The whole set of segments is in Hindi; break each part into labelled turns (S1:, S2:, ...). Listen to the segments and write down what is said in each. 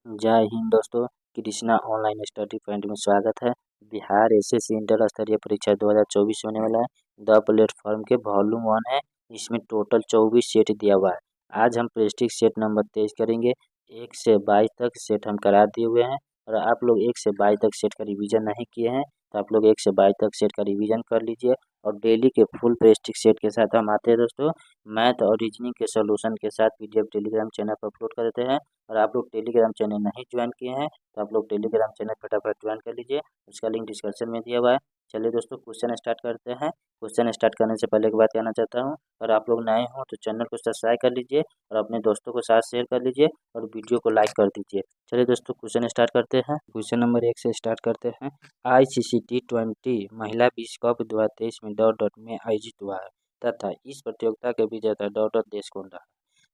S1: जय हिंद दोस्तों। कृष्णा ऑनलाइन स्टडी पॉइंट में स्वागत है। बिहार एसएससी इंटर स्तरीय परीक्षा 2024 होने वाला है। द प्लेटफॉर्म के वॉल्यूम 1 है। इसमें टोटल 24 सेट दिया हुआ है। आज हम प्रेस्टिज सेट नंबर 23 करेंगे। 1 से 22 तक सेट हम करा दिए हुए हैं और आप लोग 1 से 22 तक सेट का रिवीजन नहीं किए हैं तो आप लोग 1 से 22 तक सेट का रिवीजन कर लीजिए। और डेली के फुल प्रेस्टिज सेट के साथ हम आते हैं दोस्तों। मैथ और रीजनिंग के सोल्यूशन के साथ पीडीएफ टेलीग्राम चैनल पर अपलोड करते हैं। और आप लोग टेलीग्राम चैनल नहीं ज्वाइन किए हैं तो आप लोग टेलीग्राम चैनल फटाफट ज्वाइन कर लीजिए। उसका लिंक डिस्क्रिप्शन में दिया हुआ है। चलिए दोस्तों, क्वेश्चन स्टार्ट करते हैं। क्वेश्चन स्टार्ट करने से पहले एक बात कहना चाहता हूँ, अगर आप लोग नए हो तो चैनल को सब्सक्राइब कर लीजिए और अपने दोस्तों को साथ शेयर कर लीजिए और वीडियो को लाइक कर दीजिए। चलिए दोस्तों, क्वेश्चन स्टार्ट करते हैं। क्वेश्चन नंबर 1 से स्टार्ट करते हैं। ICC T20 महिला विश्व कप 2023 में डॉट डॉट में आयोजित हुआ है तथा इस प्रतियोगिता के विजेता डॉट डॉट देश कौन रहा।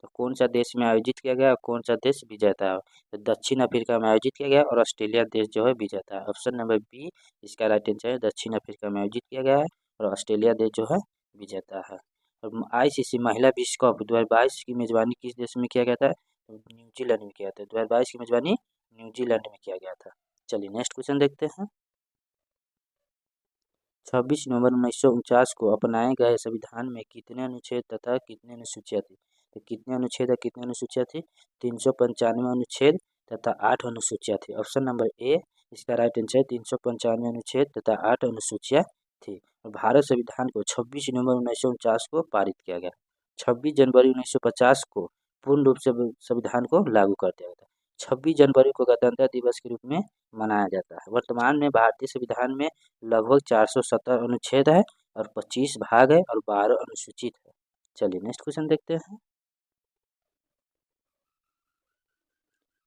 S1: तो कौन सा देश में आयोजित किया गया और कौन सा देश विजेता है। तो दक्षिण अफ्रीका में आयोजित किया गया और ऑस्ट्रेलिया देश जो है विजेता है। ऑप्शन नंबर बी इसका राइट आंसर है। दक्षिण अफ्रीका में आयोजित किया गया है और ऑस्ट्रेलिया देश जो है विजेता है। और ICC महिला विश्व कप 2022 की मेजबानी किस देश में किया गया था। तो न्यूजीलैंड में किया था। 2022 की मेजबानी न्यूजीलैंड में किया गया था। चलिए नेक्स्ट क्वेश्चन देखते हैं। 26 नवंबर 1949 को अपनाए गए संविधान में कितने अनुच्छेद तथा कितने अनुसूचियाँ थी। तो कितने अनुच्छेद और कितने अनुसूचियाँ थी। 395 अनुच्छेद तथा 8 अनुसूचियाँ थी। ऑप्शन नंबर ए इसका राइट आंसर है। 395 अनुच्छेद तथा 8 अनुसूचियाँ थी। और भारत संविधान को 26 नवंबर 1949 को पारित किया गया। 26 जनवरी 1950 को पूर्ण रूप से संविधान को लागू कर दिया गया था। 26 जनवरी को गणतंत्र दिवस के रूप में मनाया जाता है। वर्तमान में भारतीय संविधान में लगभग 470 अनुच्छेद है और 25 भाग है और 12 अनुसूचित है। चलिए नेक्स्ट क्वेश्चन देखते हैं।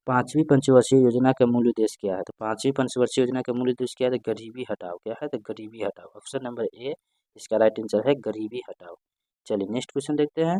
S1: 5वीं पंचवर्षीय योजना का मूल उद्देश्य क्या है। तो 5वीं पंचवर्षीय योजना का मूल उद्देश्य क्या है। तो गरीबी हटाओ। क्या है। तो गरीबी हटाओ। ऑप्शन नंबर ए इसका राइट आंसर है गरीबी हटाओ। चलिए नेक्स्ट क्वेश्चन देखते हैं।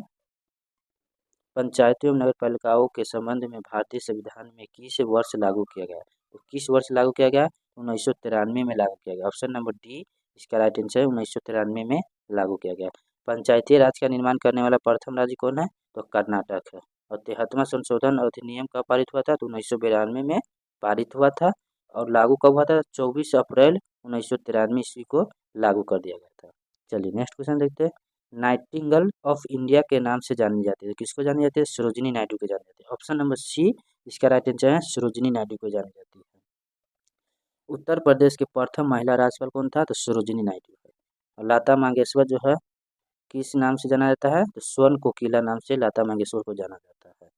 S1: पंचायतों एवं नगरपालिकाओं के संबंध में भारतीय संविधान में किस वर्ष लागू किया गया। तो किस वर्ष लागू किया गया। 1993 में लागू किया गया। ऑप्शन नंबर डी इसका राइट आंसर है। 1993 में लागू किया गया। पंचायती राज का निर्माण करने वाला प्रथम राज्य कौन है। तो कर्नाटक है। और 73वां संशोधन अधिनियम कब पारित हुआ था। तो 1992 में पारित हुआ था। और लागू कब हुआ था। 24 अप्रैल 1993 ईस्वी को लागू कर दिया गया था। चलिए नेक्स्ट क्वेश्चन देखते हैं। नाइटिंगेल ऑफ इंडिया के नाम से जानी जाती है। किसको जानी जाती है। सरोजिनी नायडू को जानी जाती है। ऑप्शन नंबर सी इसका राइट आंसर है। सरोजिनी नायडू को जानी जाती है। उत्तर प्रदेश के प्रथम महिला राज्यपाल कौन था। तो सरोजिनी नायडू है। और लता मंगेशकर जो है किस नाम से जाना जाता है। तो स्वर्ण कोकिला नाम से लता मंगेशकर को जाना जाता है।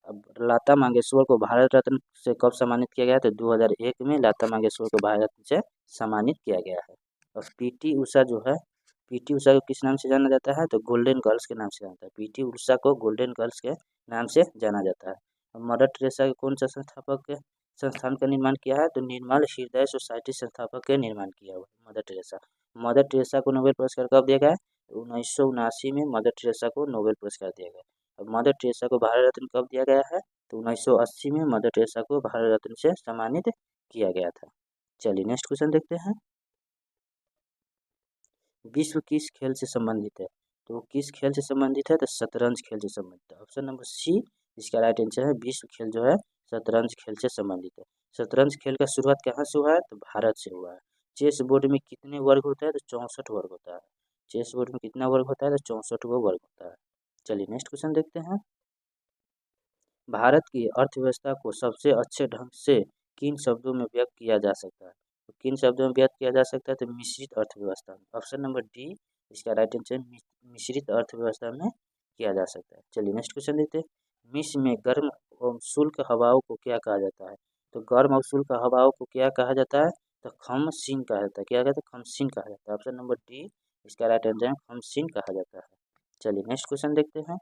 S1: अब लता मंगेशकर को भारत रत्न से कब सम्मानित किया गया। तो 2001 में लता मंगेशकर को भारत रत्न से सम्मानित किया गया है। और पीटी उषा जो है, पीटी उषा को किस नाम से जाना जाता है। तो गोल्डन गर्ल्स के नाम से जाना जाता है। पीटी उषा को गोल्डन गर्ल्स के नाम से जाना जाता है। और मदर टेरेसा के कौन सा संस्थापक के संस्थान का निर्माण किया है। तो निर्मल हृदय सोसाइटी संस्थापक के निर्माण किया हुआ मदर टेरेसा। मदर टेरेसा को नोबेल पुरस्कार कब दिया गया। 1979 में मदर टेरेसा को नोबेल पुरस्कार दिया गया। अब मदर टेरेसा को भारत रत्न कब दिया गया है। तो 1980 में मदर टेरेसा को भारत रत्न से सम्मानित किया गया था। चलिए नेक्स्ट क्वेश्चन देखते हैं। विश्व किस खेल से संबंधित है। तो किस खेल से संबंधित है। तो शतरंज खेल से संबंधित है। ऑप्शन नंबर सी इसका राइट आंसर है। विश्व खेल जो है शतरंज खेल से संबंधित है। शतरंज खेल का शुरुआत कहाँ से हुआ है। तो भारत से हुआ है। चेस बोर्ड में कितने वर्ग होता है। तो 64 वर्ग होता है। चेस बोर्ड में कितना वर्ग होता है। तो 64 वर्ग होता है। चलिए नेक्स्ट क्वेश्चन देखते हैं। भारत की अर्थव्यवस्था को सबसे अच्छे ढंग से किन शब्दों में व्यक्त किया जा सकता है। तो किन शब्दों में व्यक्त किया जा सकता है। तो मिश्रित अर्थव्यवस्था। ऑप्शन नंबर डी इसका राइट आंसर मिश्रित अर्थव्यवस्था में किया जा सकता है। चलिए नेक्स्ट क्वेश्चन देखते हैं। मिस्र में गर्म और शुष्क हवाओं को क्या कहा जाता है। तो गर्म और शुष्क हवाओं को क्या कहा जाता है। तो खमसीन कहा जाता है। क्या कहते हैं। खमसीन कहा जाता है। ऑप्शन नंबर डी इसका राइट आंसर है। खमसीन कहा जाता है। चलिए नेक्स्ट क्वेश्चन देखते हैं।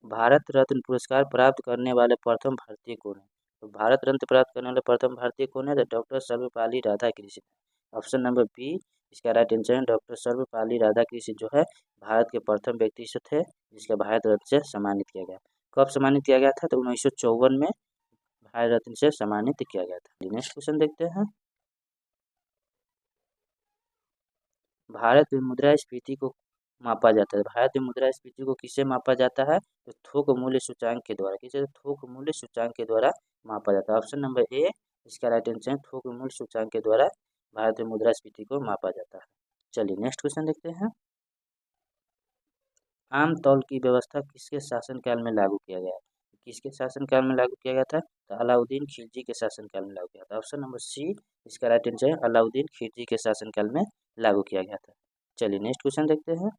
S1: भारत रत्न पुरस्कार प्राप्त करने वाले प्रथम भारतीय कौन है। तो भारत रत्न प्राप्त करने वाले प्रथम भारतीय कौन है। तो doctor Sarvepalli Radhakrishnan. Option number B इसका राइट आंसर है। डॉक्टर सर्वपल्ली राधाकृष्णन जो है भारत के प्रथम व्यक्ति से थे जिसका भारत रत्न से सम्मानित किया गया। कब सम्मानित किया गया था। तो 1954 में भारत रत्न से सम्मानित किया गया था। नेक्स्ट क्वेश्चन देखते हैं। भारत में मुद्रास्फीति को मापा जाता है। भारतीय मुद्रास्फीति को किससे मापा जाता है? तो थोक मूल्य सूचांक के द्वारा। किसे? थोक मूल्य सूचांक के द्वारा मापा जाता है। ऑप्शन नंबर ए इसका राइट आंसर है, थोक मूल्य सूचांक के द्वारा भारतीय मुद्रास्फीति को मापा जाता है। चलिए नेक्स्ट क्वेश्चन देखते हैं। आम तौल की व्यवस्था किसके शासनकाल में लागू किया गया? किसके शासनकाल में लागू किया गया था? तो अलाउद्दीन खिलजी के शासनकाल में लागू किया था। ऑप्शन नंबर सी इसका राइट आंसर है, अलाउद्दीन खिलजी के शासनकाल में लागू किया गया था। चलिए नेक्स्ट क्वेश्चन देखते हैं।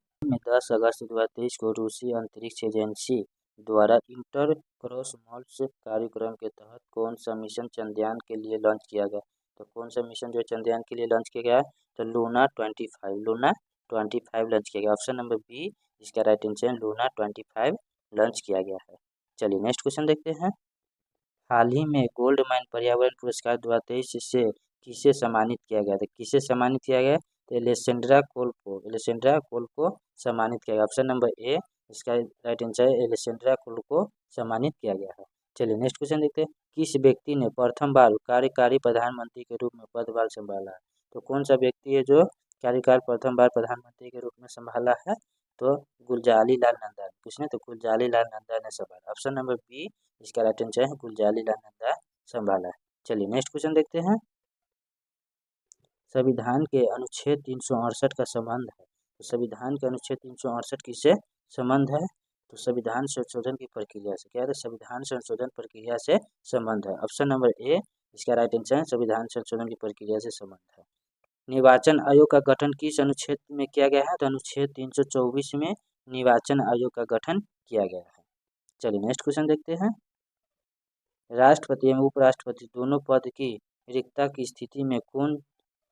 S1: 10 अगस्त 2023 को रूसी अंतरिक्ष एजेंसी द्वारा इंटर क्रॉसमोल्स कार्यक्रम के तहत कौन सा मिशन चंद्रयान के लिए लॉन्च किया गया? तो कौन सा मिशन जो चंद्रयान के लिए लॉन्च किया गया? तो लूना 25 लॉन्च किया गया। ऑप्शन नंबर बी इसका राइट आंसर है, लूना 25 लॉन्च किया गया है। चलिए नेक्स्ट क्वेश्चन देखते हैं। हाल ही में गोल्ड माइन पर्यावरण पुरस्कार 2023 से किसे सम्मानित किया गया था? किसे सम्मानित किया गया? तो एलेसेंड्रा कोल को सम्मानित किया गया। ऑप्शन नंबर ए इसका राइट आंसर है, एलेसेंड्रा कोल को सम्मानित किया गया है। चलिए नेक्स्ट क्वेश्चन देखते हैं। किस व्यक्ति ने प्रथम बार कार्यकारी प्रधानमंत्री के रूप में पदभार संभाला? तो कौन सा व्यक्ति है जो कार्यकाल प्रथम बार प्रधानमंत्री के रूप में संभाला है? तो गुलजारी लाल नंदा। किसने? तो गुलजारी लाल नंदा ने संभाला। ऑप्शन नंबर बी इसका राइट आंसर है, गुलजारी लाल नंदा संभाला है। चलिए नेक्स्ट क्वेश्चन देखते हैं। संविधान के अनुच्छेद 368 का संबंध है। तो संविधान के अनुच्छेद 368 किससे संबंध है? तो संविधान संशोधन की प्रक्रिया से। क्या है? संविधान संशोधन प्रक्रिया से संबंध है। ऑप्शन नंबर ए इसका राइट आंसर है, संविधान संशोधन की प्रक्रिया से संबंध है। निर्वाचन आयोग का गठन किस अनुच्छेद में किया गया है? तो अनुच्छेद 324 में निर्वाचन आयोग का गठन किया गया है। चलिए नेक्स्ट क्वेश्चन देखते हैं। राष्ट्रपति एवं उपराष्ट्रपति दोनों पद की रिक्तता की स्थिति में कौन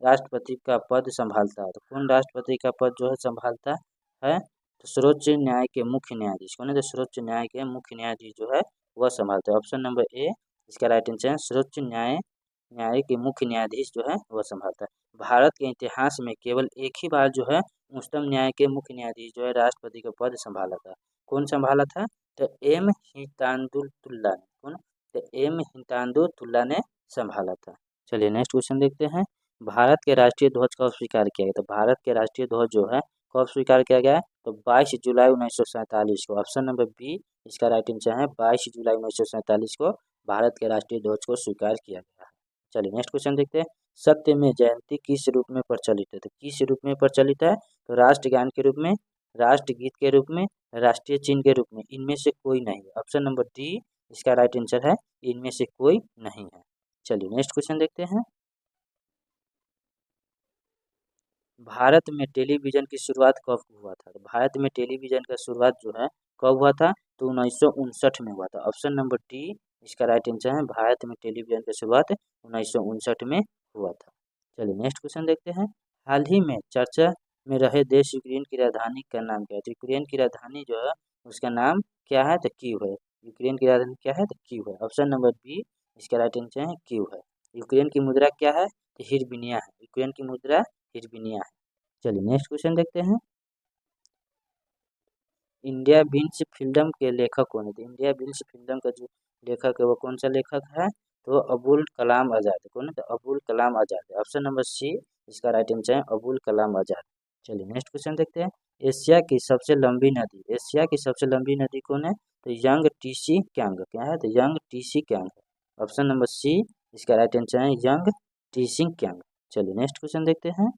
S1: राष्ट्रपति का पद संभालता है? तो कौन राष्ट्रपति का पद जो है संभालता है? तो सर्वोच्च न्याय के मुख्य न्यायाधीश। कौन है? तो सर्वोच्च न्याय के मुख्य न्यायाधीश जो है वह संभालता है। ऑप्शन नंबर ए इसका राइट आंसर है, सर्वोच्च न्याय के मुख्य न्यायाधीश जो है वह संभालता है। भारत के इतिहास में केवल एक ही बार जो है उच्चतम न्याय के मुख्य न्यायाधीश जो है राष्ट्रपति का पद संभाला था। कौन संभाला था? तो एम हितांदुलतुल्ला ने। कौन? तो एम हितांदुलतुल्ला ने संभाला था। चलिए नेक्स्ट क्वेश्चन देखते हैं। भारत के राष्ट्रीय ध्वज कब स्वीकार किया गया? तो भारत के राष्ट्रीय ध्वज जो है कब स्वीकार किया गया है? तो 22 जुलाई 1947 को। ऑप्शन नंबर बी इसका राइट आंसर है, 22 जुलाई 1947 को भारत के राष्ट्रीय ध्वज को स्वीकार किया गया है। चलिए नेक्स्ट क्वेश्चन देखते हैं। सत्यमेव जयंती किस रूप में प्रचलित है? तो किस रूप में प्रचलित है? तो राष्ट्रगान के रूप में, राष्ट्रगीत के रूप में, राष्ट्रीय चिन्ह के रूप में, इनमें से कोई नहीं है। ऑप्शन नंबर डी इसका राइट आंसर है, इनमें से कोई नहीं है। चलिए नेक्स्ट क्वेश्चन देखते हैं। भारत में टेलीविज़न की शुरुआत कब हुआ था? तो भारत में टेलीविज़न का शुरुआत जो है कब हुआ था? तो 1959 में हुआ था। ऑप्शन नंबर डी इसका राइट आंसर है, भारत में टेलीविज़न की शुरुआत 1959 में हुआ था। चलिए नेक्स्ट क्वेश्चन देखते हैं। हाल ही में चर्चा में रहे देश यूक्रेन की राजधानी का नाम क्या है? तो यूक्रेन की राजधानी जो है उसका नाम क्या है? तो कीव है। यूक्रेन की राजधानी क्या है? तो कीव है। ऑप्शन नंबर बी इसका राइट आंसर है, कीव है। यूक्रेन की मुद्रा क्या है? तो हिरबिनिया है। यूक्रेन की मुद्रा हिरबिनिया है। चलिए नेक्स्ट क्वेश्चन देखते हैं। इंडिया बीन्स फिल्म के लेखक कौन है? तो इंडिया बीन्स फिल्म का जो लेखक है वो कौन सा लेखक है? तो अबुल कलाम आज़ाद। कौन है? तो अबुल कलाम आज़ाद है। ऑप्शन नंबर सी इसका राइट आंसर है, अबुल कलाम आज़ाद। चलिए नेक्स्ट क्वेश्चन देखते हैं। एशिया की सबसे लंबी नदी, एशिया की सबसे लंबी नदी कौन है? तो यंग टीसी क्यांग। क्या है? तो यंग टीसी क्यांग है। ऑप्शन नंबर सी इसका राइट आंसर है, यंग टीसी क्यांग। चलिए नेक्स्ट क्वेश्चन देखते हैं।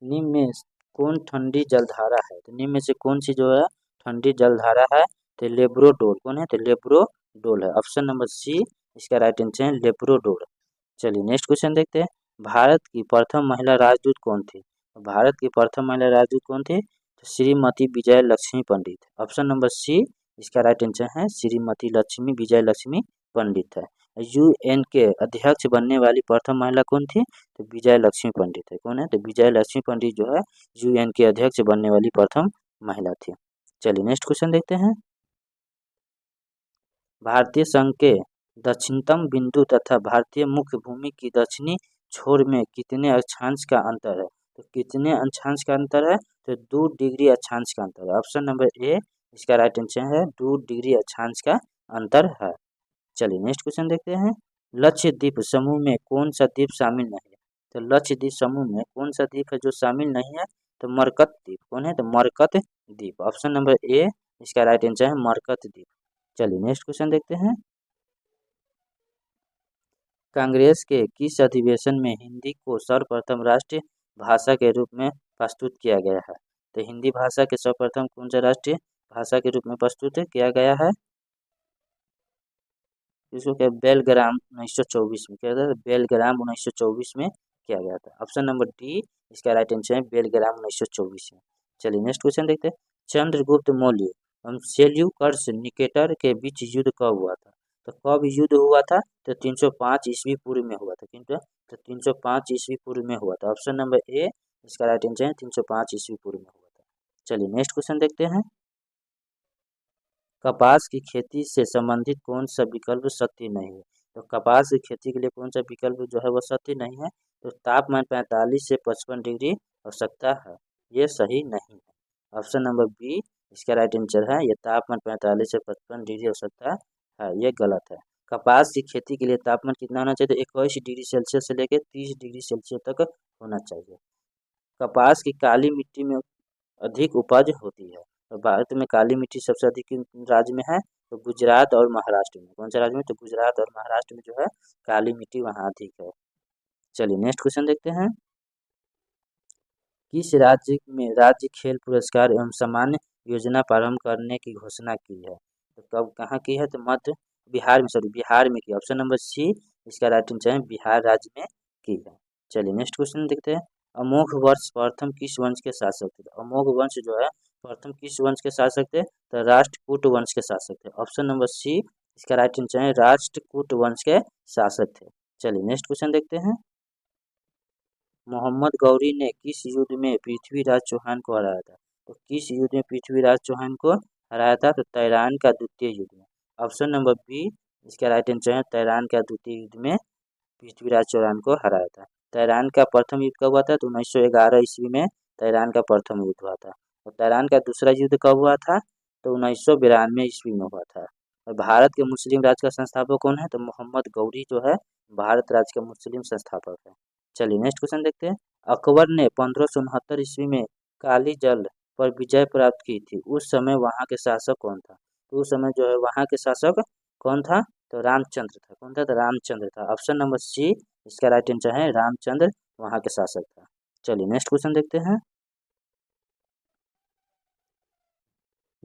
S1: निम्न में कौन ठंडी जलधारा है? तो निम्न में से कौन सी जो है ठंडी जलधारा है? तो लेब्रोडोल। कौन है? तो लेब्रोडोल है। ऑप्शन नंबर सी इसका राइट आंसर है, लेब्रोडोल। चलिए नेक्स्ट क्वेश्चन देखते हैं। भारत की प्रथम महिला राजदूत कौन थी? भारत की प्रथम महिला राजदूत कौन थी? तो श्रीमती विजय लक्ष्मी पंडित। ऑप्शन नंबर सी इसका राइट आंसर है, श्रीमती विजय लक्ष्मी पंडित है। यूएन के अध्यक्ष बनने वाली प्रथम महिला कौन थी? तो विजय लक्ष्मी पंडित है। कौन है? तो विजय लक्ष्मी पंडित जो है यूएन के अध्यक्ष बनने वाली प्रथम महिला थी। चलिए नेक्स्ट क्वेश्चन देखते हैं। भारतीय संघ के दक्षिणतम बिंदु तथा भारतीय मुख्य भूमि की दक्षिणी छोर में कितने अक्षांश का अंतर है? तो कितने अक्षांश का अंतर है? तो 2 डिग्री अक्षांश का अंतर है। ऑप्शन नंबर ए इसका राइट आंसर है, 2 डिग्री अक्षांश का अंतर है। चलिए नेक्स्ट क्वेश्चन देखते हैं। लक्षद्वीप समूह में कौन सा द्वीप शामिल नहीं है? तो लक्षद्वीप समूह में कौन सा द्वीप है जो शामिल नहीं है? तो मरकत द्वीप। कौन है? तो मरकत द्वीप। ऑप्शन नंबर ए इसका राइट आंसर है मरकत द्वीप। चलिए नेक्स्ट क्वेश्चन देखते हैं। कांग्रेस के किस अधिवेशन में हिंदी को सर्वप्रथम राष्ट्रीय भाषा के रूप में प्रस्तुत किया गया है? तो हिंदी भाषा के सर्वप्रथम कौन सा राष्ट्रीय भाषा के रूप में प्रस्तुत किया गया है? इसको क्या बेलग्राम 1924 में किया था? बेलग्राम 1924 में किया गया था। ऑप्शन नंबर डी इसका राइट आंसर है बेलग्राम 1924 में। चलिए नेक्स्ट क्वेश्चन देखते हैं। चंद्रगुप्त मौर्य एवं सेल्यूकस निकेटर के बीच युद्ध कब हुआ था? तो कब युद्ध हुआ था? तो 305 ईस्वी पूर्व में हुआ था। किंतु तो 305 ईस्वी पूर्व में हुआ था। ऑप्शन नंबर ए इसका राइट आंसर है 305 ईस्वी पूर्व में हुआ था। चलिए नेक्स्ट क्वेश्चन देखते हैं। कपास की खेती से संबंधित कौन सा विकल्प सत्य नहीं है? तो कपास की खेती के लिए कौन सा विकल्प जो है वो सत्य नहीं है? तो तापमान 45 से 55 डिग्री हो सकता है, ये सही नहीं है। ऑप्शन नंबर बी इसका राइट आंसर है ये तापमान 45 से 55 डिग्री हो सकता है, ये गलत है। कपास की खेती के लिए तापमान कितना होना चाहिए? तो 21 डिग्री सेल्सियस से लेकर 30 डिग्री सेल्सियस तक होना चाहिए। कपास की काली मिट्टी में अधिक उपज होती है। तो भारत में काली मिट्टी सबसे अधिक किन राज्य में है? तो गुजरात और महाराष्ट्र में। कौन सा राज्य में? तो गुजरात और महाराष्ट्र में जो है काली मिट्टी वहाँ अधिक है। चलिए नेक्स्ट क्वेश्चन देखते हैं। किस राज्य में राज्य खेल पुरस्कार एवं सम्मान योजना प्रारंभ करने की घोषणा की है? तो कब कहाँ की है? तो मध्य बिहार में, सॉरी बिहार में की। ऑप्शन नंबर सी इसका राइट आंसर है बिहार राज्य में की है। चलिए नेक्स्ट क्वेश्चन देखते हैं। अमोघ वंश प्रथम किस वंश के शासक थे? अमोघ वंश जो है प्रथम किस वंश के शासक थे? तो राष्ट्रकूट वंश के शासक थे। ऑप्शन नंबर सी इसका राइट आंसर है राष्ट्रकूट वंश के शासक थे। चलिए नेक्स्ट क्वेश्चन देखते हैं। मोहम्मद गौरी ने किस युद्ध में पृथ्वीराज चौहान को हराया था? तो किस युद्ध में पृथ्वीराज चौहान को हराया था? तो तैरान का द्वितीय युद्ध में। ऑप्शन नंबर बी इसका राइट आंसर है तैरान का द्वितीय युद्ध में पृथ्वीराज चौहान को हराया था। तैरान का प्रथम युद्ध कब हुआ था? तो 1911 ईस्वी में तैरान का प्रथम युद्ध हुआ था। और तैरान का दूसरा युद्ध कब हुआ था? तो 1992 ईस्वी में हुआ था। और भारत के मुस्लिम राज का संस्थापक कौन है? तो मोहम्मद गौरी जो है भारत राज्य के मुस्लिम संस्थापक है। चलिए नेक्स्ट क्वेश्चन देखते हैं। अकबर ने 1569 ईस्वी में काली जल पर विजय प्राप्त की थी, उस समय वहाँ के शासक कौन था? तो उस समय जो है वहाँ के शासक कौन था? तो रामचंद्र था। कौन था? तो रामचंद्र था। ऑप्शन नंबर सी इसका राइट आंसर है रामचंद्र वहाँ के शासक था। चलिए नेक्स्ट क्वेश्चन देखते हैं।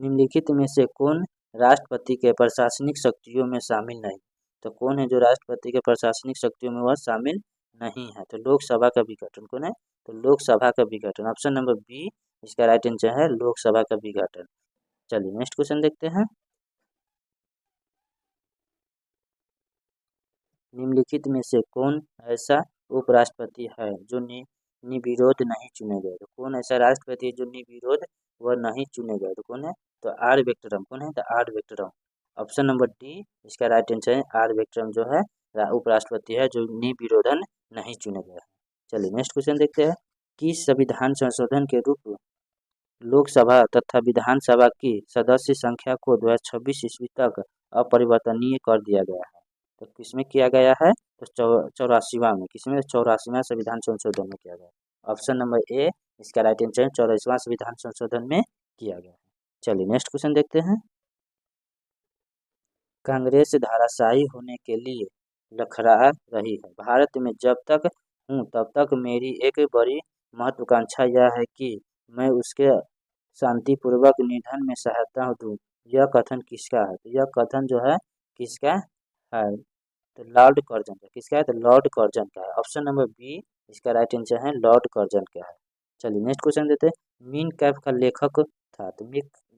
S1: निम्नलिखित में से कौन राष्ट्रपति के प्रशासनिक शक्तियों में शामिल नहीं? तो कौन है जो राष्ट्रपति के प्रशासनिक शक्तियों में वह शामिल नहीं है? तो लोकसभा का विघटन। कौन है? तो लोकसभा का विघटन। ऑप्शन नंबर बी इसका राइट आंसर है लोकसभा का विघटन। चलिए नेक्स्ट क्वेश्चन देखते हैं। निम्नलिखित में से कौन ऐसा उपराष्ट्रपति है जो निर्विरोध नहीं चुने गए? तो कौन ऐसा राष्ट्रपति है जो निर्विरोध व नहीं चुने गए? तो कौन है? तो आर वेंकटराम। कौन है? तो R Venkataraman. Option number D इसका राइट आंसर है आर वेंकटराम जो है उपराष्ट्रपति है जो निर्विरोधन नहीं चुने गए हैं। चलिए नेक्स्ट क्वेश्चन देखते हैं। किस संविधान संशोधन के रूप लोकसभा तथा विधानसभा की सदस्य संख्या को 2026 ईस्वी तक अपरिवर्तनीय कर दिया गया है? तो किसमें किया गया है? तो 84वां में। किसमें? 84वां संविधान संशोधन में किया गया। ऑप्शन नंबर ए इसका राइट आंसर 84वां संविधान संशोधन में किया गया है। चलिए नेक्स्ट क्वेश्चन देखते हैं। कांग्रेस धाराशायी होने के लिए लखड़ा रही है। भारत में जब तक हूँ तब तक मेरी एक बड़ी महत्वाकांक्षा यह है कि मैं उसके शांतिपूर्वक निधन में सहायता दूँ। यह कथन किसका है? तो यह कथन जो है किसका है? तो लॉर्ड कर्जन का। किसका है? तो लॉर्ड कर्जन का है। ऑप्शन नंबर बी इसका राइट आंसर है लॉर्ड कर्जन का है। चलिए नेक्स्ट क्वेश्चन देते हैं। मीन कैफ का लेखक था। तो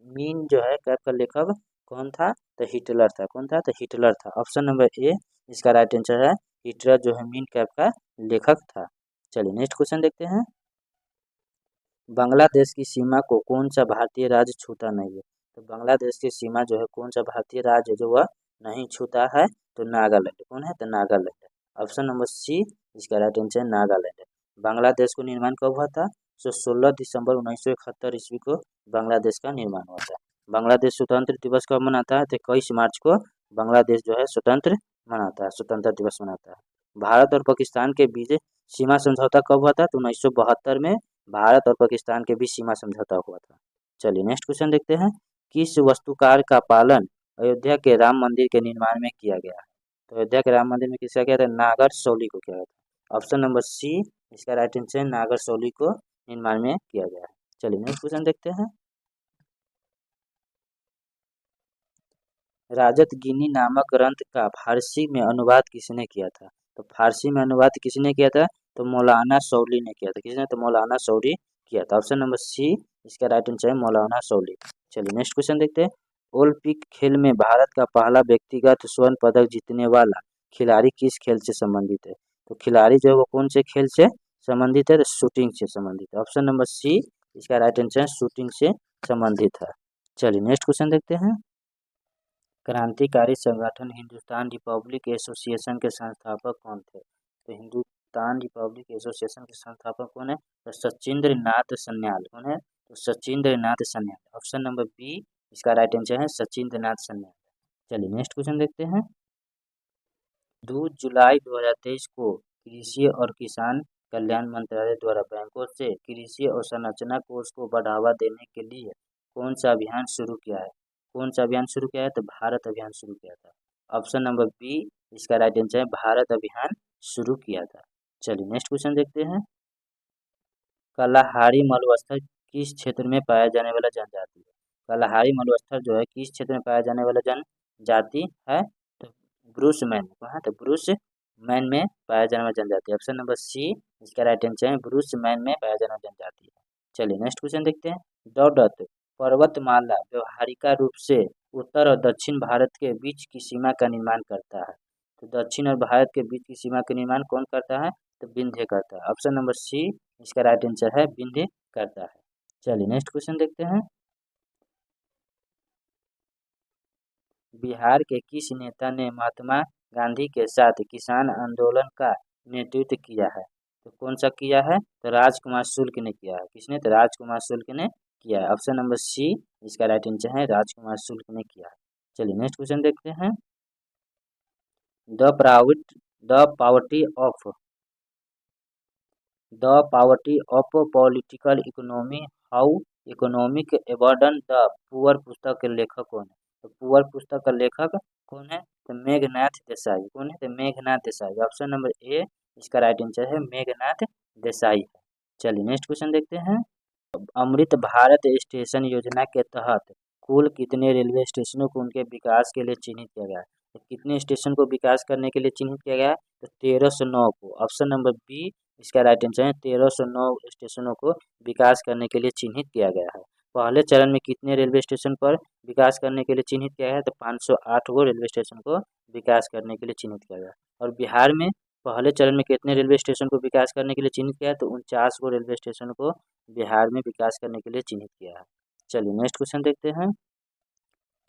S1: मीन जो है कैफ का लेखक कौन था? तो हिटलर था। कौन था? तो हिटलर था। ऑप्शन नंबर ए इसका राइट आंसर है हिटलर जो है मीन कैफ का लेखक था। चलिए नेक्स्ट क्वेश्चन देखते हैं। बांग्लादेश की सीमा को कौन सा भारतीय राज्य छूता नहीं है? तो बांग्लादेश की सीमा जो है कौन सा भारतीय राज्य जो वह नहीं छूता है? तो नागालैंड। कौन है? तो नागालैंड। ऑप्शन नंबर सी इसका राइट आंसर है नागालैंड। बांग्लादेश को निर्माण कब हुआ था? तो 16 दिसंबर 1971 ईस्वी को बांग्लादेश का निर्माण हुआ था। बांग्लादेश स्वतंत्र दिवस कब मनाता है? तो 21 मार्च को बांग्लादेश जो है स्वतंत्र मनाता है, स्वतंत्रता दिवस मनाता है। भारत और पाकिस्तान के बीच सीमा समझौता कब हुआ था? तो 1972 में भारत और पाकिस्तान के बीच सीमा समझौता हुआ था। चलिए नेक्स्ट क्वेश्चन देखते हैं। किस वास्तुकार का पालन अयोध्या के राम मंदिर के निर्माण में किया गया है? तो अयोध्या के राम मंदिर में किसका किया था? नागर शौली को किया गया था। ऑप्शन नंबर सी इसका राइट आंसर है, नागर शौली को निर्माण में किया गया है। चलिए नेक्स्ट क्वेश्चन देखते हैं। राजतगिनी नामक ग्रंथ का फारसी में अनुवाद किसने किया था? तो फारसी में अनुवाद किसने किया था? तो मौलाना शौली ने किया था। किसने? तो मौलाना शौली किया था। ऑप्शन नंबर सी इसका राइट आंसर है, मौलाना शौली। चलिए नेक्स्ट क्वेश्चन देखते हैं। ओलंपिक खेल में भारत का पहला व्यक्तिगत स्वर्ण पदक जीतने वाला खिलाड़ी किस खेल से संबंधित है? तो खिलाड़ी जो है वो कौन से खेल से संबंधित है? तो शूटिंग से संबंधित है। ऑप्शन नंबर सी इसका राइट आंसर है, शूटिंग से संबंधित है। चलिए नेक्स्ट क्वेश्चन देखते हैं। क्रांतिकारी संगठन हिंदुस्तान रिपब्लिक एसोसिएशन के संस्थापक कौन थे? तो हिंदुस्तान रिपब्लिक एसोसिएशन के संस्थापक कौन है? तो सचिंद्र नाथ सन्याल। कौन है? तो Sachindra Nath Sanyal. Option number B इसका राइट आंसर है, सचिंद्र नाथ सन्याल। चलिए नेक्स्ट क्वेश्चन देखते हैं। 2 जुलाई 2023 को कृषि और किसान कल्याण मंत्रालय द्वारा बैंकों से कृषि और संरचना कोष को बढ़ावा देने के लिए कौन सा अभियान शुरू किया है? कौन सा अभियान शुरू किया है? तो भारत अभियान शुरू किया था। ऑप्शन नंबर बी इसका राइट आंसर है, भारत अभियान शुरू किया था। चलिए नेक्स्ट क्वेश्चन देखते हैं। कलाहारी मलुस्थल किस क्षेत्र में पाया जाने वाला जनजाति है? कलाहारी मलुस्थल जो है किस क्षेत्र में पाया जाने वाला जनजाति है? तो ब्रूस मैन। कहाँ? तो ब्रूस मैन में पाया जाने वाला जनजाति। ऑप्शन नंबर सी इसका राइट आंसर है, ब्रूस मैन में पाया जाने वाला जनजाति है। चलिए नेक्स्ट क्वेश्चन देखते हैं। डॉडत पर्वतमाला व्यवहारिक रूप से उत्तर और दक्षिण भारत के बीच की सीमा का निर्माण करता है। तो दक्षिण और भारत के बीच की सीमा का निर्माण कौन करता है? तो विंध्य करता है। ऑप्शन नंबर सी इसका राइट आंसर है, विंध्य करता है। चलिए नेक्स्ट क्वेश्चन देखते हैं। बिहार के किस नेता ने महात्मा गांधी के साथ किसान आंदोलन का नेतृत्व किया है? तो कौन सा किया है? तो राजकुमार शुक्ल ने किया है। किसने? तो राजकुमार शुक्ल ने किया है। ऑप्शन नंबर सी इसका राइट आंसर है, राजकुमार शुक्ल ने किया है। चलिए नेक्स्ट क्वेश्चन देखते हैं। The proud the poverty of the poverty of political economy how economic abandon the poor पुस्तक के लेखक कौन है? तो पुअर पुस्तक का लेखक कौन है? तो मेघनाथ देसाई। कौन है? तो Meghnath Desai. Option number A इसका राइट आंसर है, मेघनाथ देसाई है। चलिए नेक्स्ट क्वेश्चन देखते हैं। अमृत भारत स्टेशन योजना के तहत कुल कितने रेलवे स्टेशनों को उनके विकास के लिए चिन्हित किया गया है? तो कितने स्टेशन को विकास करने के लिए चिन्हित किया गया है? तो 1309 को। ऑप्शन नंबर बी इसका राइट आंसर है, 1309 स्टेशनों को विकास करने के लिए चिन्हित किया गया है। पहले चरण में कितने रेलवे स्टेशन पर विकास करने के लिए चिन्हित किया है? तो 508 गो रेलवे स्टेशन को विकास करने के लिए चिन्हित किया गया। और बिहार में पहले चरण में कितने रेलवे स्टेशन को विकास करने के लिए चिन्हित किया है? तो 49 गो रेलवे स्टेशन को बिहार में विकास करने के लिए चिन्हित किया है। चलिए नेक्स्ट क्वेश्चन देखते हैं।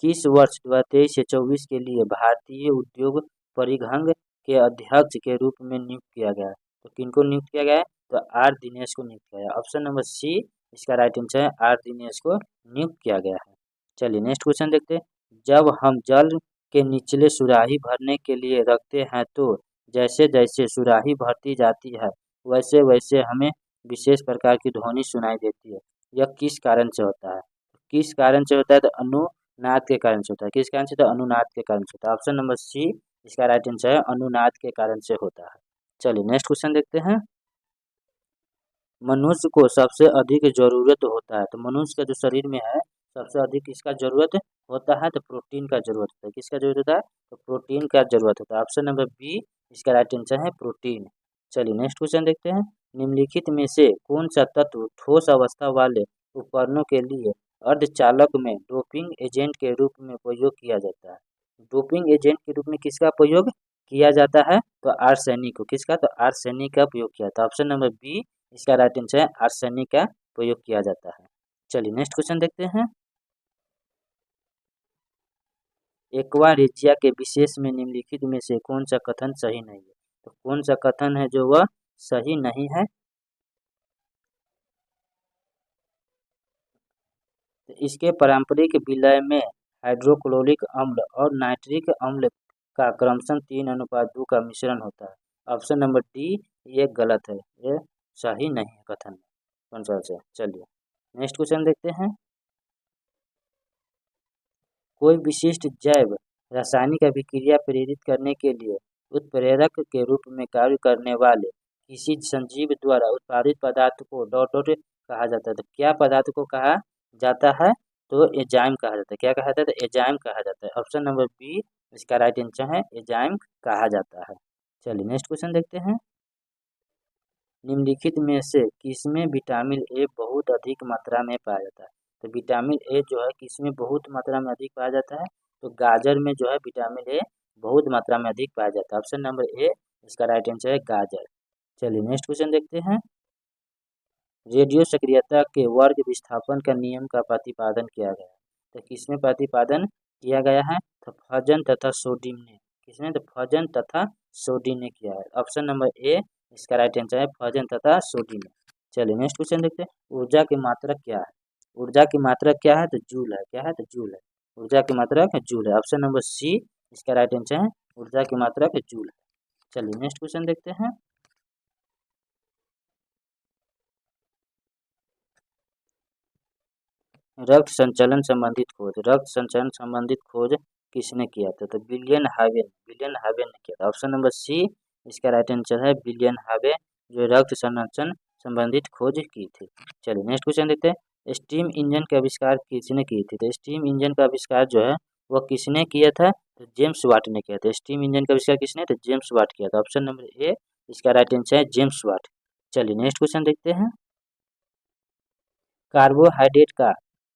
S1: किस वर्ष 2023 से 24 के लिए भारतीय उद्योग परिसंघ के अध्यक्ष के रूप में नियुक्त किया गया है? तो किनको नियुक्त किया गया है? तो आर दिनेश को नियुक्त किया गया है। ऑप्शन नंबर सी इसका राइट आंसर है, आर दिनेश को नियुक्त किया गया है। चलिए नेक्स्ट क्वेश्चन देखते हैं। जब हम जल के निचले सुराही भरने के लिए रखते हैं तो जैसे जैसे सुराही भरती जाती है वैसे वैसे हमें विशेष प्रकार की ध्वनि सुनाई देती है। यह किस कारण से होता है? किस कारण से होता है? तो अनुनाद के कारण से होता है। किस कारण से? तो अनुनाद के कारण से होता है। ऑप्शन नंबर सी इसका राइट आंसर है, अनुनाद के कारण से होता है। चलिए नेक्स्ट क्वेश्चन देखते हैं। मनुष्य को सबसे अधिक जरूरत होता है, तो मनुष्य का जो शरीर में है सबसे अधिक किसका जरूरत होता है? तो प्रोटीन का जरूरत होता है। किसका जरूरत होता है? तो प्रोटीन का जरूरत होता है। ऑप्शन नंबर बी इसका राइट आंसर है, प्रोटीन। चलिए नेक्स्ट क्वेश्चन देखते हैं। निम्नलिखित में से कौन सा तत्व ठोस अवस्था वाले उपकरणों के लिए अर्धचालक में डोपिंग एजेंट के रूप में प्रयोग किया जाता है? डोपिंग एजेंट के रूप में किसका प्रयोग किया जाता है? तो आर्सेनिक को। किसका? तो आर्सेनिक का प्रयोग किया था। ऑप्शन नंबर बी इसका राइट आंसर है, आर्सेनिक का प्रयोग किया जाता है। चलिए नेक्स्ट क्वेश्चन देखते हैं। एक्वा रेजिया के विशेष में निम्नलिखित में से कौन सा कथन सही नहीं है? तो कौन सा कथन है जो वह सही नहीं है? तो इसके पारंपरिक विलय में हाइड्रोक्लोरिक अम्ल और नाइट्रिक अम्ल का क्रमशः 3:2 का मिश्रण होता है। ऑप्शन नंबर डी ये गलत है, ये सही नहीं है कथन कंट्रोल से। चलिए नेक्स्ट क्वेश्चन देखते हैं। कोई विशिष्ट जैव रासायनिक अभिक्रिया प्रेरित करने के लिए उत्प्रेरक के रूप में कार्य करने वाले किसी सजीव द्वारा उत्पादित पदार्थ को डॉट डॉट कहा जाता है। तो क्या पदार्थ को कहा जाता है? तो एंजाइम कहा जाता है। क्या कहा जाता है? एंजाइम कहा जाता है। ऑप्शन नंबर बी इसका राइट आंसर है, एंजाइम कहा जाता है। चलिए नेक्स्ट क्वेश्चन देखते हैं। निम्नलिखित में से किसमें विटामिन ए बहुत अधिक मात्रा में पाया जाता है? तो विटामिन ए जो है किसमें बहुत मात्रा में अधिक पाया जाता है? तो गाजर में जो है विटामिन ए बहुत मात्रा में अधिक पाया जाता है। ऑप्शन नंबर ए इसका राइट आंसर है गाजर। चलिए नेक्स्ट क्वेश्चन देखते हैं। रेडियो सक्रियता के वर्ग विस्थापन का नियम का प्रतिपादन किया गया है। तो किसमें प्रतिपादन किया गया है? तो फजन तथा सोडियम ने। किसने? तो फजन तथा सोडियम ने किया है। ऑप्शन नंबर ए इसका राइट आंसर है फजन तथा सोडियम। चलिए नेक्स्ट क्वेश्चन देखते हैं। ऊर्जा की मात्रक क्या है? ऊर्जा की मात्रक क्या है? तो जूल है। क्या है? तो जूल है। ऊर्जा की मात्रक जूल है। ऑप्शन नंबर सी इसका राइट आंसर है, ऊर्जा की मात्रक जूल है। चलिए नेक्स्ट क्वेश्चन देखते हैं। रक्त संचलन संबंधित खोज। रक्त संचलन संबंधित खोज किसने किया था? तो विलियम हावे। विलियम हावे ने किया था। ऑप्शन नंबर सी इसका राइट आंसर है विलियम हावे, जो रक्त संचलन संबंधित खोज की थी। चलिए नेक्स्ट क्वेश्चन देखते हैं। स्टीम इंजन का आविष्कार किसने की थी? तो स्टीम इंजन का आविष्कार जो है वो किसने किया था? तो जेम्स वाट ने किया था। स्टीम इंजन का आविष्कार किसने? तो जेम्स वाट किया था। ऑप्शन नंबर ए इसका राइट आंसर है जेम्स वाट। चलिए नेक्स्ट क्वेश्चन देखते हैं। कार्बोहाइड्रेट का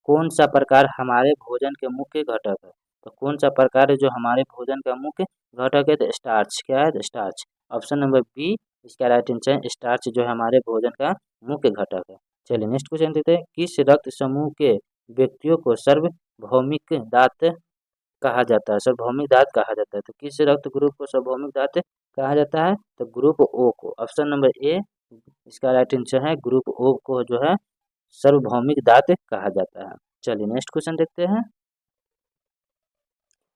S1: कौन सा प्रकार हमारे भोजन के मुख्य घटक है? तो कौन सा प्रकार है जो हमारे भोजन का मुख्य घटक है? तो स्टार्च। क्या है? तो स्टार्च। ऑप्शन नंबर बी इसका राइट आंसर है स्टार्च, जो है हमारे भोजन का मुख्य घटक है। चलिए नेक्स्ट क्वेश्चन देखते हैं। किस रक्त समूह के व्यक्तियों को सार्वभौमिक दांत कहा जाता है? सार्वभौमिक दांत कहा जाता है। तो किस रक्त ग्रुप को सार्वभौमिक दांत कहा जाता है? तो ग्रुप ओ को। ऑप्शन नंबर ए इसका राइट आंसर है ग्रुप ओ को जो है सार्वभौमिक दांत कहा जाता है। चलिए नेक्स्ट क्वेश्चन देखते हैं।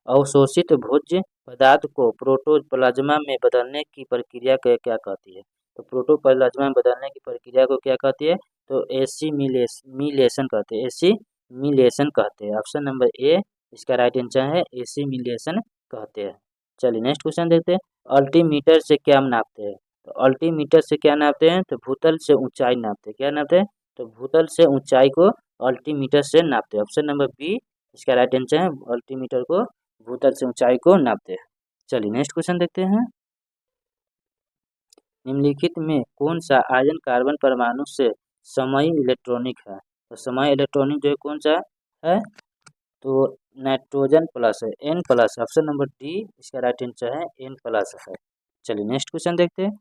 S1: अवशोषित भोज्य पदार्थ को प्रोटोप्लाज्मा में बदलने की प्रक्रिया को क्या कहती है? तो प्रोटोप्लाज्मा में बदलने की प्रक्रिया को क्या कहती है? तो एसिमिलेशन कहते हैं। एसिमिलेशन कहते हैं। ऑप्शन नंबर ए इसका राइट आंसर है एसिमिलेशन कहते हैं। चलिए नेक्स्ट क्वेश्चन देखते हैं। अल्टीमीटर से क्या नापते हैं? तो अल्टीमीटर से क्या नापते हैं? तो भूतल से ऊंचाई नापते हैं। क्या नापते हैं? तो भूतल से ऊंचाई को अल्टीमीटर से नापते हैं। ऑप्शन नंबर बी इसका राइट आंसर है अल्टीमीटर को भूतल से ऊंचाई को नापते हैं। चलिए नेक्स्ट क्वेश्चन देखते हैं। निम्नलिखित में कौन सा आयन कार्बन परमाणु से समई इलेक्ट्रॉनिक है? तो समई इलेक्ट्रॉनिक जो है कौन सा है? तो नाइट्रोजन प्लस है, N plus. Option number D इसका राइट आंसर है N प्लस है। चलिए नेक्स्ट क्वेश्चन देखते हैं।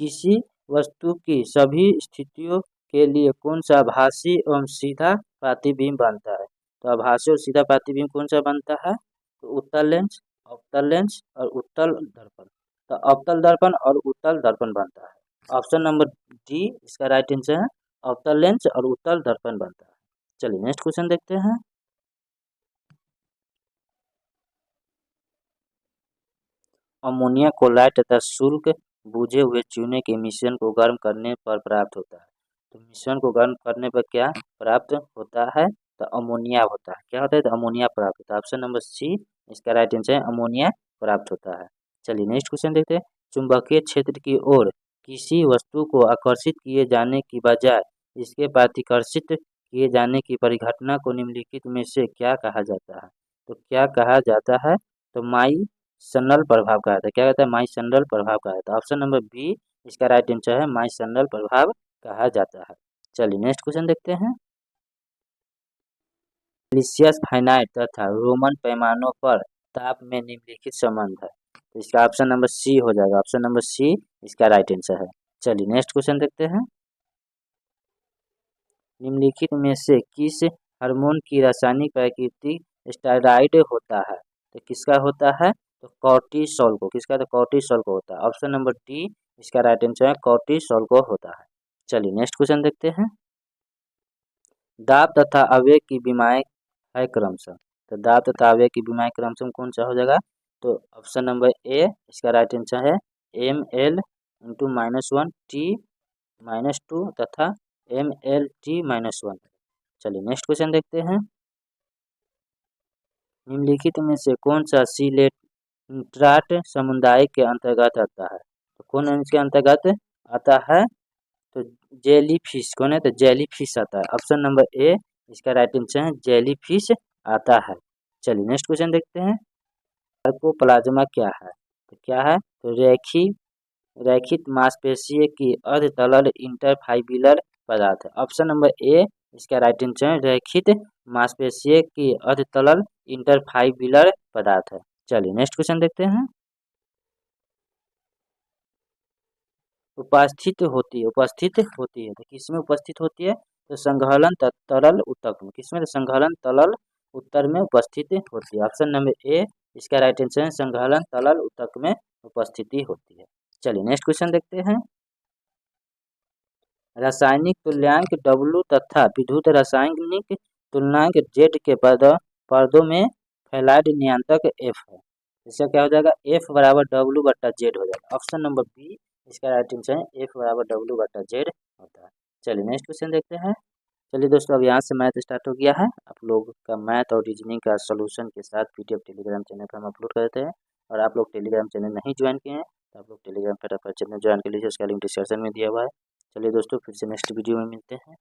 S1: किसी वस्तु की सभी स्थितियों के लिए कौन सा आभासी एवं सीधा प्रतिबिंब बनता है? तो आभासी और सीधा प्रतिबिंब कौन सा बनता है? तो उत्तल लेंस, अवतल लेंस और उत्तल दर्पण। तो अवतल दर्पण और उत्तल दर्पण बनता है। ऑप्शन नंबर डी इसका राइट आंसर है अवतल लेंस और उत्तल दर्पण बनता है। चलिए नेक्स्ट क्वेश्चन देखते हैं। अमोनिया क्लोराइड तथा शुष्क बुझे हुए चूने के मिश्रण को गर्म करने पर प्राप्त होता है। तो मिश्रण को गर्म करने पर क्या प्राप्त होता है? तो अमोनिया होता है। क्या होता है? तो अमोनिया प्राप्त होता है। ऑप्शन नंबर सी इसका राइट आंसर है अमोनिया प्राप्त होता है। चलिए नेक्स्ट क्वेश्चन देखते हैं। चुंबकीय क्षेत्र की ओर किसी वस्तु को आकर्षित किए जाने की बजाय इसके प्रतिकर्षित किए जाने की परिघटना को निम्नलिखित में से क्या कहा जाता है? तो क्या कहा जाता है? तो माई सनल प्रभाव कहा जाता है। क्या कहता है? माई सनल प्रभाव कहा जाता है। ऑप्शन नंबर बी इसका राइट आंसर है माई सनल प्रभाव कहा जाता है। चलिए नेक्स्ट क्वेश्चन देखते हैं। सेल्सियस फारेनहाइट तथा रोमन पैमानों पर ताप में निम्नलिखित संबंध है। तो इसका ऑप्शन नंबर सी हो जाएगा। ऑप्शन नंबर सी इसका राइट आंसर है। चलिए नेक्स्ट क्वेश्चन देखते हैं। निम्नलिखित में से किस हार्मोन की रासायनिक प्रकृति स्टेरॉइड होता है? तो किसका होता है? तो कॉर्टिसोल को। किसका? तो कॉर्टिसोल को होता है। ऑप्शन नंबर डी इसका राइट आंसर है कॉर्टिसोल को होता है। चलिए नेक्स्ट क्वेश्चन देखते हैं। दांत तथा अवयव की बीमारी है क्रमशः। तो दांत तथा अवयव की बीमारी क्रमशः कौन सा हो जाएगा? तो ऑप्शन नंबर ए इसका राइट आंसर है ML इंटू -1 t -2 तथा mlt -1। चलिए नेक्स्ट क्वेश्चन देखते हैं। निम्नलिखित में से कौन सा सिलेट्राट समुदाय के अंतर्गत आता है? तो कौन इसके अंतर्गत आता है? तो जेली फिश कौन है? तो जेली फिश आता है। ऑप्शन नंबर ए इसका राइट आंसर है, जेली फिश आता है। चलिए नेक्स्ट क्वेश्चन देखते हैं। सार्कोप्लाज्मा क्या है? तो क्या है? तो रैखित मांसपेशीय की अर्धतलल इंटरफाइब्रिलर पदार्थ है। ऑप्शन नंबर ए इसका राइट आंसर है, रैखित मांसपेशीय की अर्धतलल इंटरफाइब्रिलर पदार्थ है। चलिए नेक्स्ट क्वेश्चन देखते हैं। उपस्थित होती है तो किसमें उपस्थित होती है? तो संघलन तरल ऊतक में। किसमें? तो संघलन तरल उत्तर में उपस्थित होती है। ऑप्शन नंबर ए इसका राइट आंसर है, संघलन तरल ऊतक में उपस्थिति होती है। चलिए नेक्स्ट क्वेश्चन देखते हैं। रासायनिक तुल्यांक W तथा विद्युत रासायनिक तुल्यांक Z के पदों में फैलाइड नियंत्रक F है। इसका क्या हो जाएगा? F बराबर W/Z हो जाएगा। ऑप्शन नंबर बी इसका राइट आंसर है, F बराबर W/Z होता है। चलिए नेक्स्ट क्वेश्चन देखते हैं। चलिए दोस्तों, अब यहाँ से मैथ स्टार्ट हो गया है। आप लोग का मैथ और रीजनिंग का सोल्यूशन के साथ PDF टेलीग्राम चैनल पर हम अपलोड करते हैं। और आप लोग टेलीग्राम चैनल नहीं ज्वाइन किए हैं तो आप लोग टेलीग्राम फटाफट चैनल ज्वाइन कर लीजिए, उसका लिंक डिस्क्रिप्शन में दिया हुआ है। चलिए दोस्तों, फिर से नेक्स्ट वीडियो में मिलते हैं।